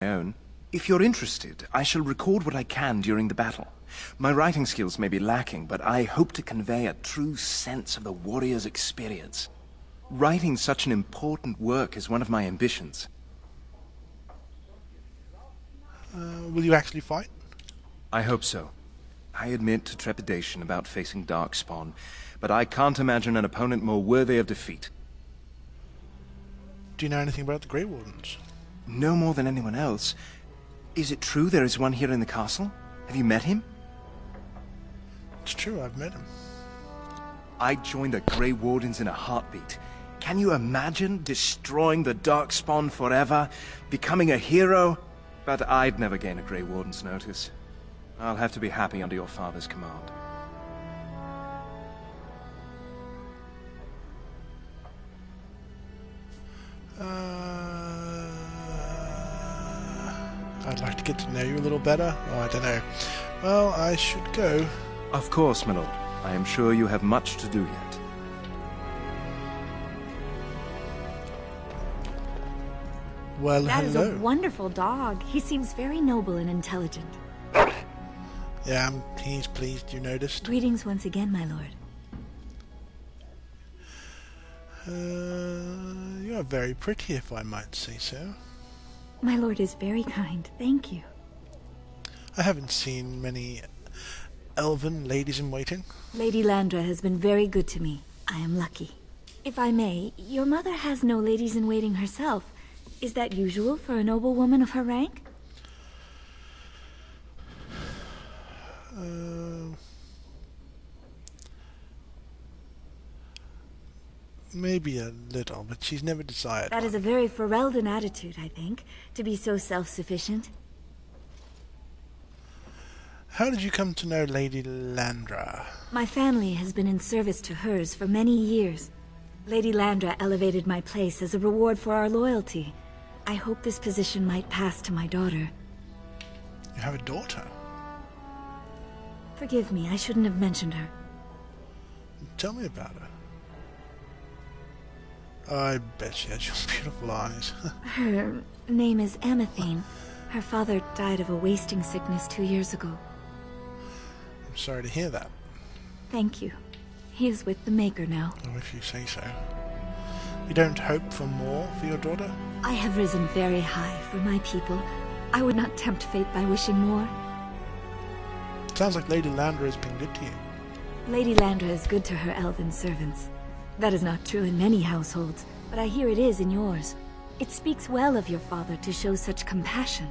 my own. If you're interested, I shall record what I can during the battle. My writing skills may be lacking, but I hope to convey a true sense of the warrior's experience. Writing such an important work is one of my ambitions. Will you actually fight? I hope so. I admit to trepidation about facing Darkspawn, but I can't imagine an opponent more worthy of defeat. Do you know anything about the Grey Wardens? No more than anyone else. Is it true there is one here in the castle? Have you met him? It's true, I've met him. I'd join the Grey Wardens in a heartbeat. Can you imagine destroying the Darkspawn forever? Becoming a hero? But I'd never gain a Grey Warden's notice. I'll have to be happy under your father's command. I'd like to get to know you a little better. Oh, I don't know. Well, I should go. Of course, my lord. I am sure you have much to do yet. Well, That is hello. a wonderful dog. He seems very noble and intelligent. Yeah, he's pleased you noticed. Greetings once again, my lord. You are very pretty, if I might say so. My lord is very kind. Thank you. I haven't seen many elven ladies-in-waiting. Lady Landra has been very good to me. I am lucky. If I may, your mother has no ladies-in-waiting herself. Is that usual for a noble woman of her rank? Maybe a little, but she's never desired That one. is a very Ferelden attitude, I think, to be so self-sufficient. How did you come to know Lady Landra? My family has been in service to hers for many years. Lady Landra elevated my place as a reward for our loyalty. I hope this position might pass to my daughter. You have a daughter? Forgive me, I shouldn't have mentioned her. Tell me about her. I bet she has your beautiful eyes. Her name is Amathine. Her father died of a wasting sickness 2 years ago. I'm sorry to hear that. Thank you. He is with the Maker now. Oh, if you say so. You don't hope for more for your daughter? I have risen very high for my people. I would not tempt fate by wishing more. Sounds like Lady Landra has been good to you. Lady Landra is good to her elven servants. That is not true in many households, but I hear it is in yours. It speaks well of your father to show such compassion.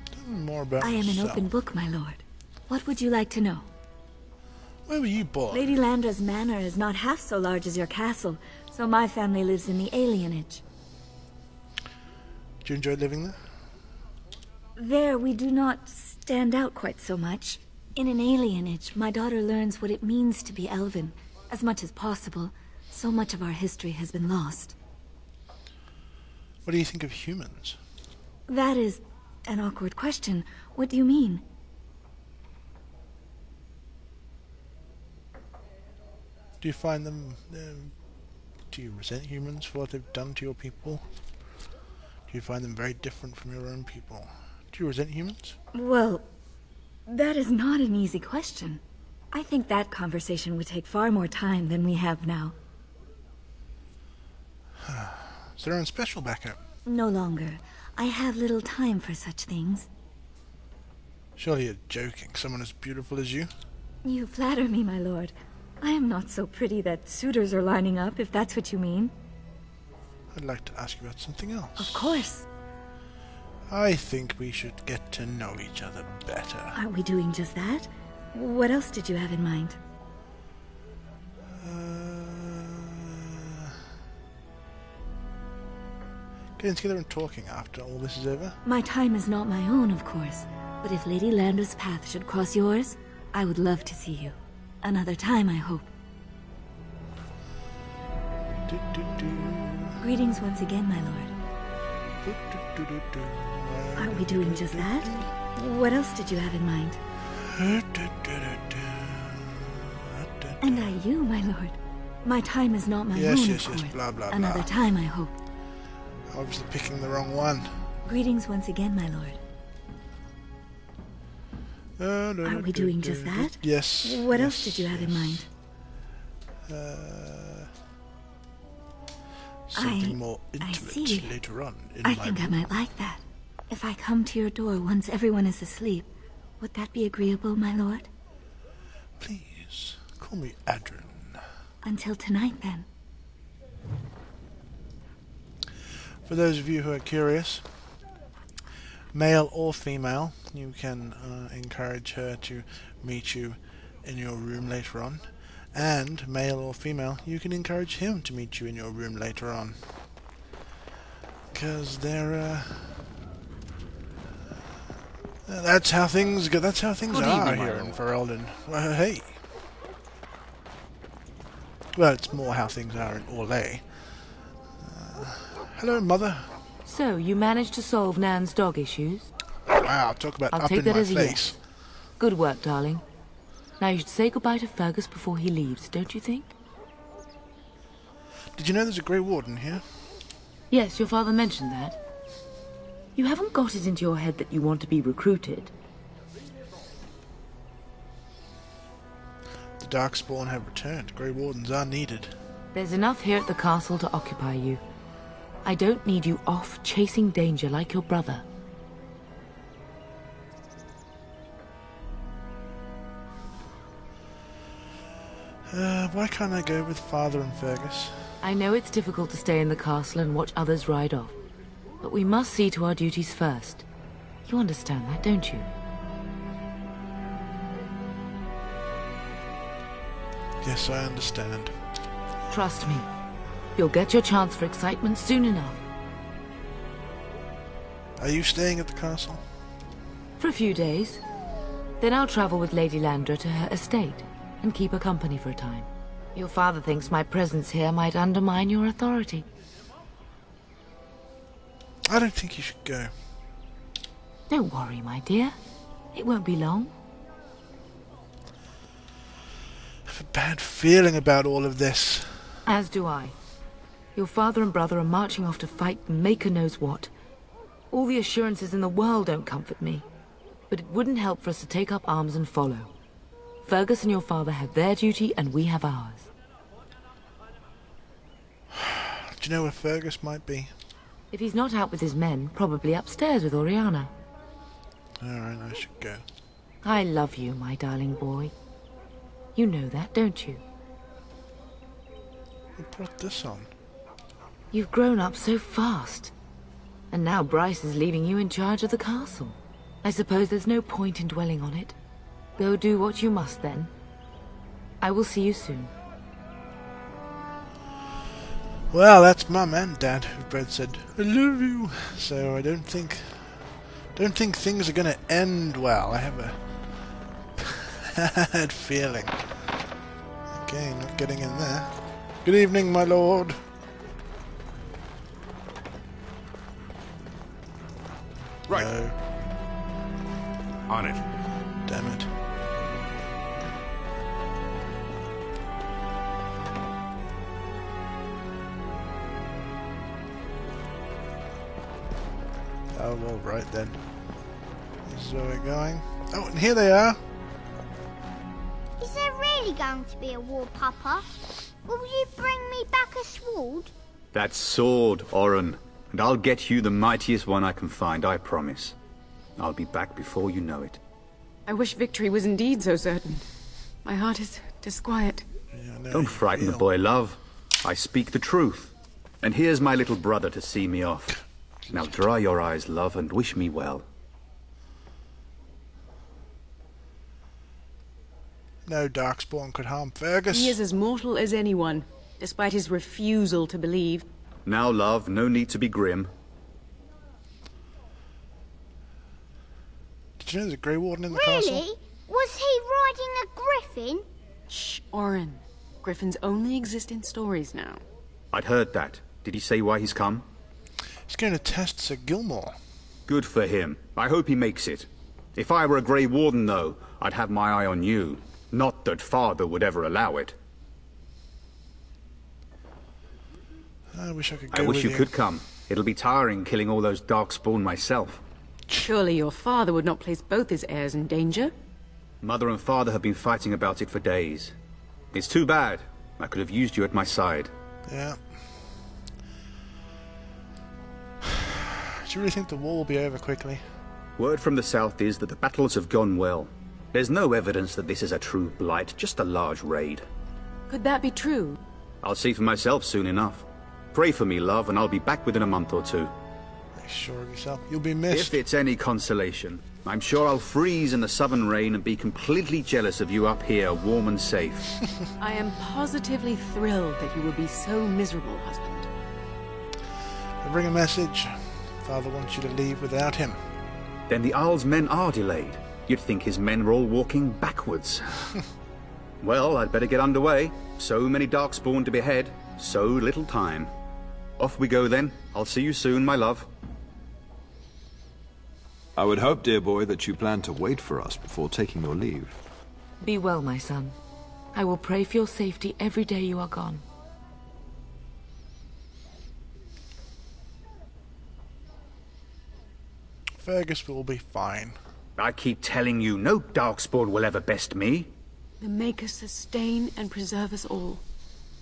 Tell me more about I am an yourself. open book, my lord. What would you like to know? Where were you born? Lady Landra's manor is not half so large as your castle, so my family lives in the alienage. Do you enjoy living there? There we do not stand out quite so much. In an alienage, my daughter learns what it means to be elven, as much as possible. So much of our history has been lost. What do you think of humans? That is an awkward question. What do you mean? Do you find them... do you resent humans for what they've done to your people? Do you find them very different from your own people? Do you resent humans? Well, that is not an easy question. I think that conversation would take far more time than we have now. Is there anyone special back home? No longer. I have little time for such things. Surely you're joking. Someone as beautiful as you? You flatter me, my lord. I am not so pretty that suitors are lining up, if that's what you mean. I'd like to ask you about something else. Of course. I think we should get to know each other better. Aren't we doing just that? What else did you have in mind? Getting together and talking after all this is over? My time is not my own, of course. But if Lady Landra's path should cross yours, I would love to see you. Another time, I hope. Do, do, do. Greetings once again, my lord. Do, do, do, do, do. Aren't we doing just that? What else did you have in mind? Do, do, do, do, do. And I you, my lord. My time is not my Yes, own, yes, of yes, course. blah, blah, Another blah. time, I hope. Obviously picking the wrong one. Greetings once again, my lord. Aren't we doing just that? Yes. What yes, else did you have in mind? Something more I intimate see. later on in I my think I room. might like that. If I come to your door once everyone is asleep, would that be agreeable, my lord? Please, call me Adrian. Until tonight, then. For those of you who are curious, male or female, you can encourage her to meet you in your room later on. And, male or female, you can encourage him to meet you in your room later on. Because they're, that's how things go. That's how things are here in Ferelden. Well, hey. Well, it's more how things are in Orlais. Hello, Mother. So, you managed to solve Nan's dog issues? Wow, talk about I'll up take in that my as a face. yes. Good work, darling. Now you should say goodbye to Fergus before he leaves, don't you think? Did you know there's a Grey Warden here? Yes, your father mentioned that. You haven't got it into your head that you want to be recruited. The Darkspawn have returned. Grey Wardens are needed. There's enough here at the castle to occupy you. I don't need you off chasing danger like your brother. Why can't I go with Father and Fergus? I know it's difficult to stay in the castle and watch others ride off, but we must see to our duties first. You understand that, don't you? Yes, I understand. Trust me. You'll get your chance for excitement soon enough. Are you staying at the castle? For a few days. Then I'll travel with Lady Landra to her estate and keep her company for a time. Your father thinks my presence here might undermine your authority. I don't think you should go. Don't worry, my dear. It won't be long. I have a bad feeling about all of this. As do I. Your father and brother are marching off to fight Maker knows what. All the assurances in the world don't comfort me. But it wouldn't help for us to take up arms and follow. Fergus and your father have their duty and we have ours. Do you know where Fergus might be? If he's not out with his men, probably upstairs with Oriana. Alright, I should go. I love you, my darling boy. You know that, don't you? Who brought this on? You've grown up so fast. And now Bryce is leaving you in charge of the castle. I suppose there's no point in dwelling on it. Go do what you must, then. I will see you soon. Well, that's Mum and Dad who both said, I love you. So I don't think things are gonna end well. I have a bad feeling. Okay, not getting in there. Good evening, my lord. Right. No, On it. damn it. Oh, well, right then. This is where we're going. Oh, and here they are. Is there really going to be a war, Papa? Will you bring me back a sword? That sword, Oren, and I'll get you the mightiest one I can find, I promise. I'll be back before you know it. I wish victory was indeed so certain. My heart is disquiet. Yeah, I know Don't how you frighten the feel. boy, love. I speak the truth. And here's my little brother to see me off. Now dry your eyes, love, and wish me well. No Darkspawn could harm Fergus. He is as mortal as anyone, despite his refusal to believe. Now, love, no need to be grim. Did you know there's a Grey Warden in the castle? Really? Was he riding a griffin? Shh, Oren. Griffins only exist in stories now. I'd heard that. Did he say why he's come? He's going to test Sir Gilmore. Good for him. I hope he makes it. If I were a Grey Warden, though, I'd have my eye on you. Not that Father would ever allow it. I wish I could go I wish with you you could come. It'll be tiring killing all those darkspawn myself. Surely your father would not place both his heirs in danger? Mother and father have been fighting about it for days. It's too bad. I could have used you at my side. Yeah. Do you really think the war will be over quickly? Word from the south is that the battles have gone well. There's no evidence that this is a true blight, just a large raid. Could that be true? I'll see for myself soon enough. Pray for me, love, and I'll be back within a month or two. Make sure of yourself. You'll be missed. If it's any consolation, I'm sure I'll freeze in the southern rain and be completely jealous of you up here, warm and safe. I am positively thrilled that you will be so miserable, husband. I bring a message. Father wants you to leave without him. Then the Isle's men are delayed. You'd think his men were all walking backwards. Well, I'd better get underway. So many darkspawn to behead, so little time. Off we go then. I'll see you soon, my love. I would hope, dear boy, that you plan to wait for us before taking your leave. Be well, my son. I will pray for your safety every day you are gone. Fergus will be fine. I keep telling you, no darkspawn will ever best me. The Maker sustain and preserve us all.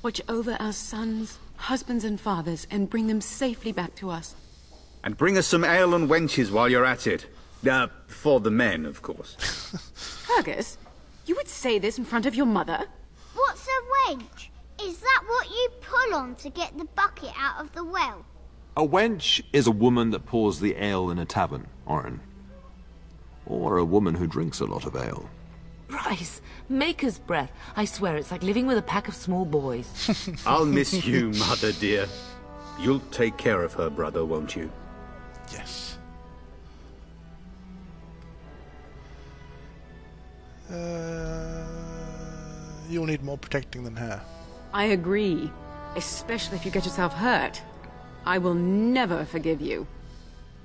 Watch over our sons, husbands and fathers, and bring them safely back to us. And bring us some ale and wenches while you're at it. For the men, of course. Fergus, you would say this in front of your mother? What's a wench? Is that what you pull on to get the bucket out of the well? A wench is a woman that pours the ale in a tavern, Orin. Or a woman who drinks a lot of ale. Rice, Maker's breath. I swear it's like living with a pack of small boys. I'll miss you, mother dear. You'll take care of her, brother, won't you? Yes. You'll need more protecting than her. I agree. Especially if you get yourself hurt. I will never forgive you.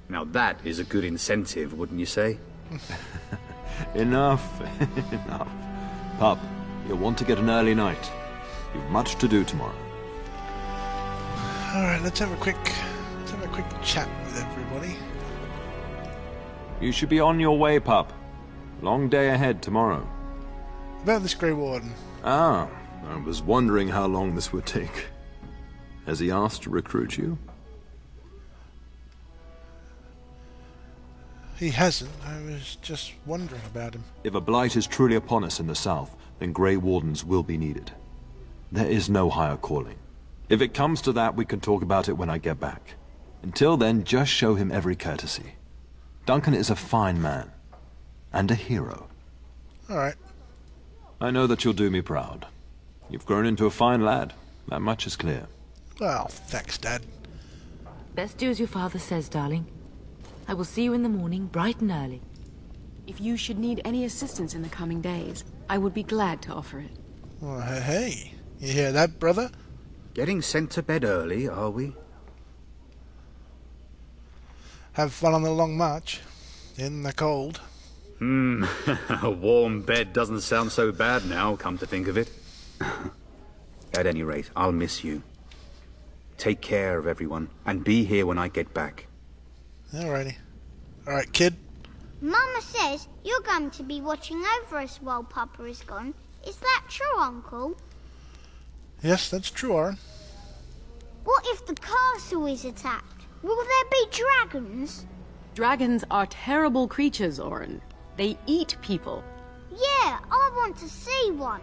Now that is a good incentive, wouldn't you say? Enough. Enough. Pup, you'll want to get an early night. You've much to do tomorrow. Alright, let's have a quick chat with everybody. You should be on your way, pup. Long day ahead tomorrow. About this Grey Warden. Ah, I was wondering how long this would take. Has he asked to recruit you? He hasn't. I was just wondering about him. If a blight is truly upon us in the south, then Grey Wardens will be needed. There is no higher calling. If it comes to that, we can talk about it when I get back. Until then, just show him every courtesy. Duncan is a fine man. And a hero. Alright. I know that you'll do me proud. You've grown into a fine lad. That much is clear. Well, thanks, Dad. Best do as your father says, darling. I will see you in the morning, bright and early. If you should need any assistance in the coming days, I would be glad to offer it. Well, hey. You hear that, brother? Getting sent to bed early, are we? Have fun on the long march. In the cold. A warm bed doesn't sound so bad now, come to think of it. At any rate, I'll miss you. Take care of everyone, and be here when I get back. Alrighty. Alright, kid. Mama says you're going to be watching over us while Papa is gone. Is that true, Uncle? Yes, that's true, Orin. What if the castle is attacked? Will there be dragons? Dragons are terrible creatures, Orin. They eat people. Yeah, I want to see one.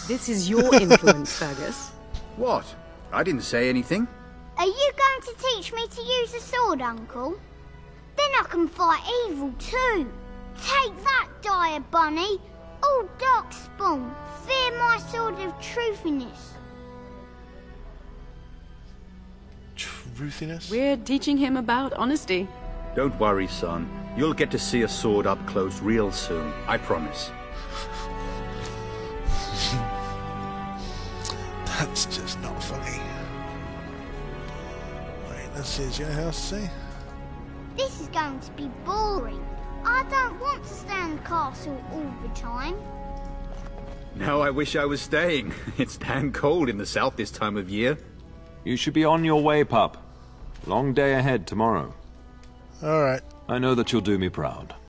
This is your influence, Fergus. What? I didn't say anything. Are you going to teach me to use a sword, Uncle? Then I can fight evil too. Take that, dire bunny. All darkspawn, fear my sword of truthiness. Truthiness? We're teaching him about honesty. Don't worry, son. You'll get to see a sword up close real soon, I promise. That's just not funny. Wait, let's see. Is your house see? This is going to be boring. I don't want to stay in the castle all the time. Now I wish I was staying. It's damn cold in the south this time of year. You should be on your way, pup. Long day ahead tomorrow. Alright. I know that you'll do me proud.